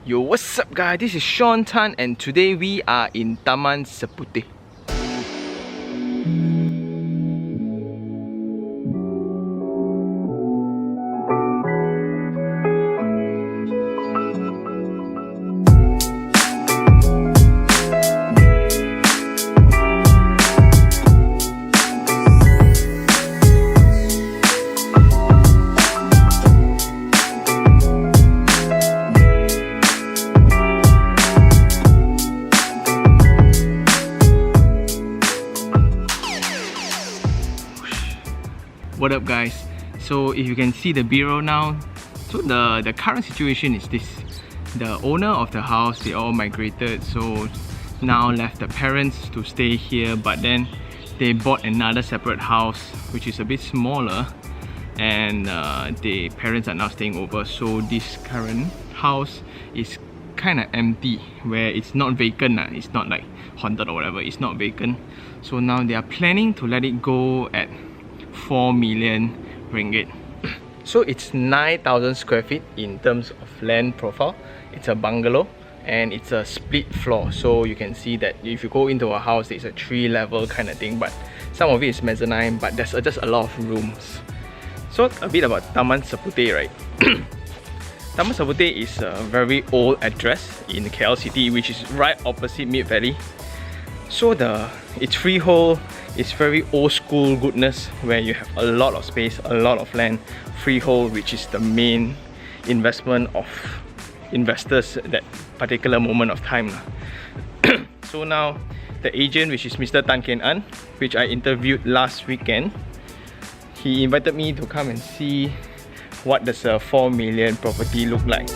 Yo, what's up guys? This is Sean Tan and today we are in Taman Seputeh. What up guys? So if you can see the B-roll now, so the current situation is this. The owner of the house, they all migrated, so now left the parents to stay here, but then they bought another separate house which is a bit smaller, and the parents are now staying over. So this current house is kind of empty, where it's not vacant. It's not like haunted or whatever, it's not vacant. So now they are planning to let it go at 4 million ringgit. So it's 9,000 square feet in terms of land profile. It's a bungalow and it's a split floor. So you can see that if you go into a house, it's a 3-level kind of thing, but some of it is mezzanine, but there's just a lot of rooms. So a bit about Taman Seputeh, right? Taman Seputeh is a very old address in KL City, which is right opposite Mid Valley. So it's freehold. It's very old school goodness, where you have a lot of space, a lot of land, freehold, which is the main investment of investors at that particular moment of time. So now the agent, which is Mr. Tan Kian An, which I interviewed last weekend, he invited me to come and see what does a 4 million property look like.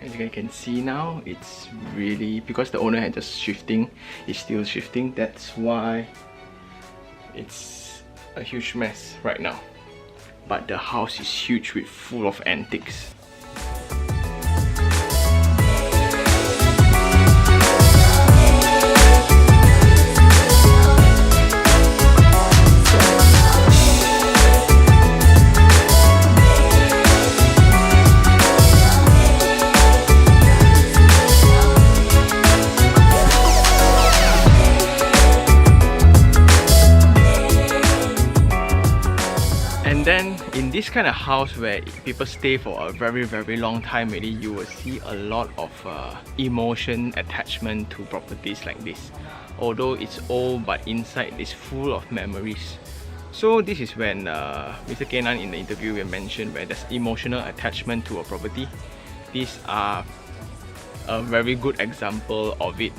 As you can see now, it's really, because the owner had just shifting, it's still shifting. That's why it's a huge mess right now. But the house is huge, with full of antiques. And then in this kind of house where people stay for a very long time already, you will see a lot of emotion attachment to properties like this. Although it's old, but inside is full of memories. So this is when Mr. Kenan in the interview mentioned where there's emotional attachment to a property. These are a very good example of it.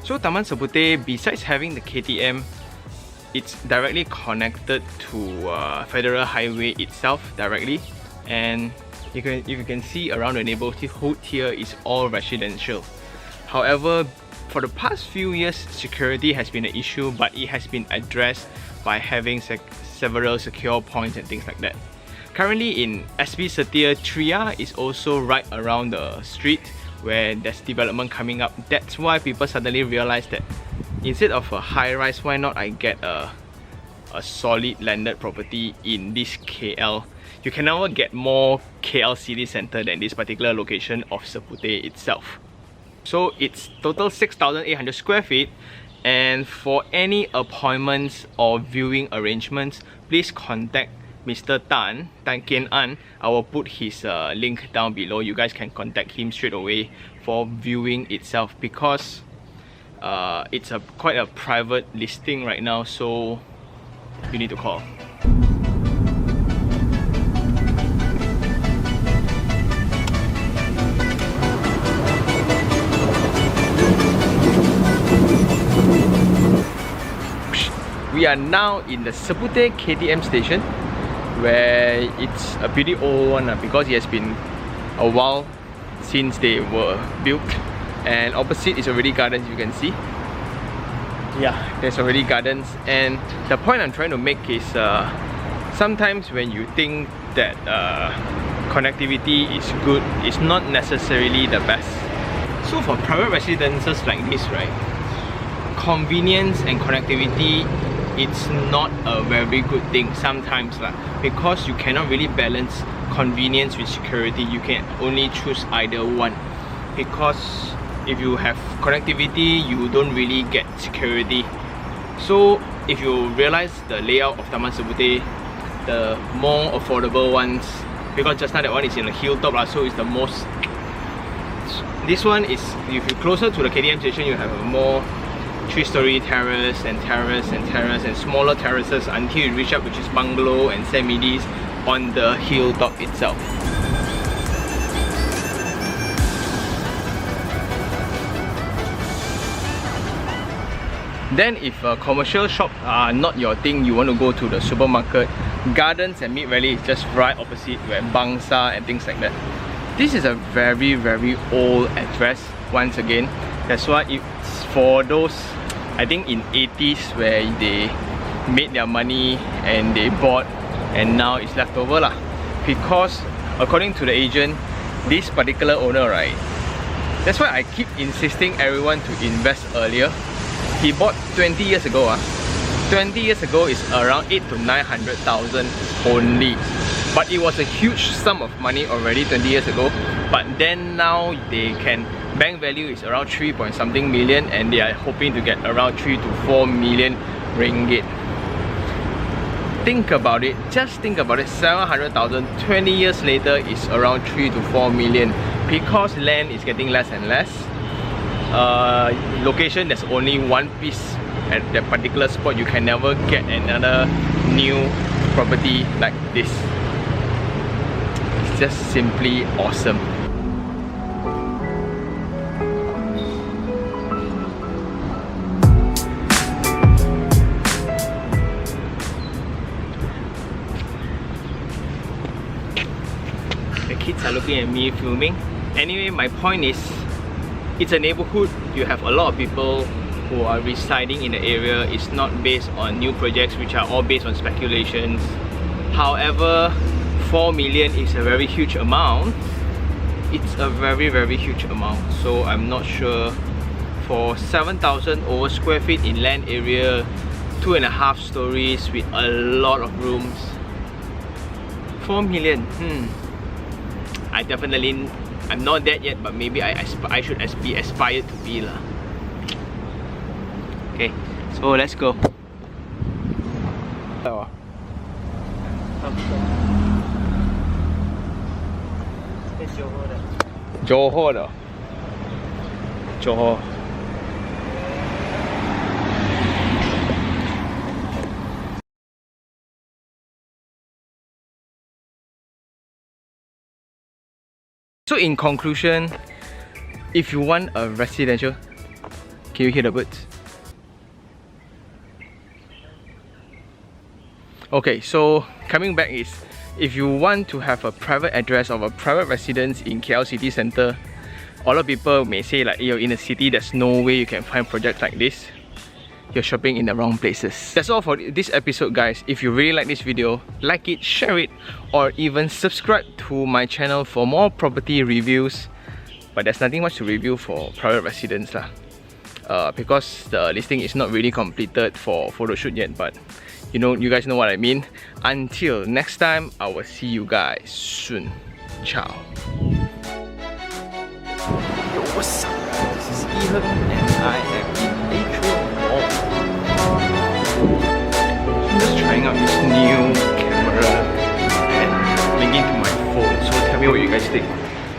So Taman Seputeh, besides having the KTM, it's directly connected to Federal Highway itself directly, and if you can see around the neighborhood here is all residential. However, for the past few years, security has been an issue, but it has been addressed by having several secure points and things like that. Currently in SP Setia, Tria is also right around the street where there's development coming up. That's why people suddenly realize that instead of a high-rise, why not I get a solid landed property in this KL. You can never get more KL city center than this particular location of Seputeh itself. So it's total 6,800 square feet, and for any appointments or viewing arrangements, please contact Mr. Tan Kian An. I will put his link down below. You guys can contact him straight away for viewing itself, because it's quite a private listing right now, so you need to call. We are now in the Seputeh KTM station, where it's a pretty old one because it has been a while since they were built. And opposite is already gardens, you can see. Yeah, there's already gardens. And the point I'm trying to make is sometimes when you think that connectivity is good, it's not necessarily the best. So for private residences like this, right, convenience and connectivity, it's not a very good thing sometimes lah, because you cannot really balance convenience with security. You can only choose either one, because if you have connectivity, you don't really get security. So if you realize the layout of Taman Seputeh, the more affordable ones, because just now that one is in a hilltop lah, so it's the most. This one is, if you're closer to the KTM station, you have a more 3-story terrace and terrace and terrace and smaller terraces until you reach up, which is bungalow and semi-Ds on the hilltop itself. Then if commercial shops are not your thing, you want to go to the supermarket, Gardens and Mid Valley is just right opposite, where Bangsa and things like that. This is a very old address once again. That's why it's for those, I think in 80s, where they made their money and they bought and now it's left over lah. Because according to the agent, this particular owner, right, that's why I keep insisting everyone to invest earlier. He bought 20 years ago. 20 years ago is around 800,000 to 900,000 only. But it was a huge sum of money already 20 years ago. But then now they can, bank value is around 3 point something million, and they are hoping to get around 3 to 4 million ringgit. Think about it, just think about it, 700,000, 20 years later is around 3 to 4 million. Because land is getting less and less. Location, there's only one piece at that particular spot. You can never get another new property like this. It's just simply awesome. The kids are looking at me filming. Anyway, my point is, it's a neighborhood. You have a lot of people who are residing in the area. It's not based on new projects, which are all based on speculations. However, 4 million is a very huge amount. It's a very huge amount. So I'm not sure, for 7,000 over square feet in land area, 2.5 stories with a lot of rooms, 4 million. I'm not that yet, but maybe I should be aspired to be lah. Okay, so let's go. Johor 的 Johor. So in conclusion, if you want a residential, can you hear the birds? Okay, so coming back is, if you want to have a private address of a private residence in KL city centre, a lot of people may say like, you're in a city, there's no way you can find projects like this. You're shopping in the wrong places. That's all for this episode, guys. If you really like this video, like it, share it, or even subscribe to my channel for more property reviews. But there's nothing much to review for private residence lah, because the listing is not really completed for photo shoot yet. But you guys know what I mean. Until next time, I will see you guys soon. Ciao. Yo, what's up? This is Ethan, and I am in Atrium Mall. I'm just trying out this new camera and linking to my phone. So tell me what you guys think.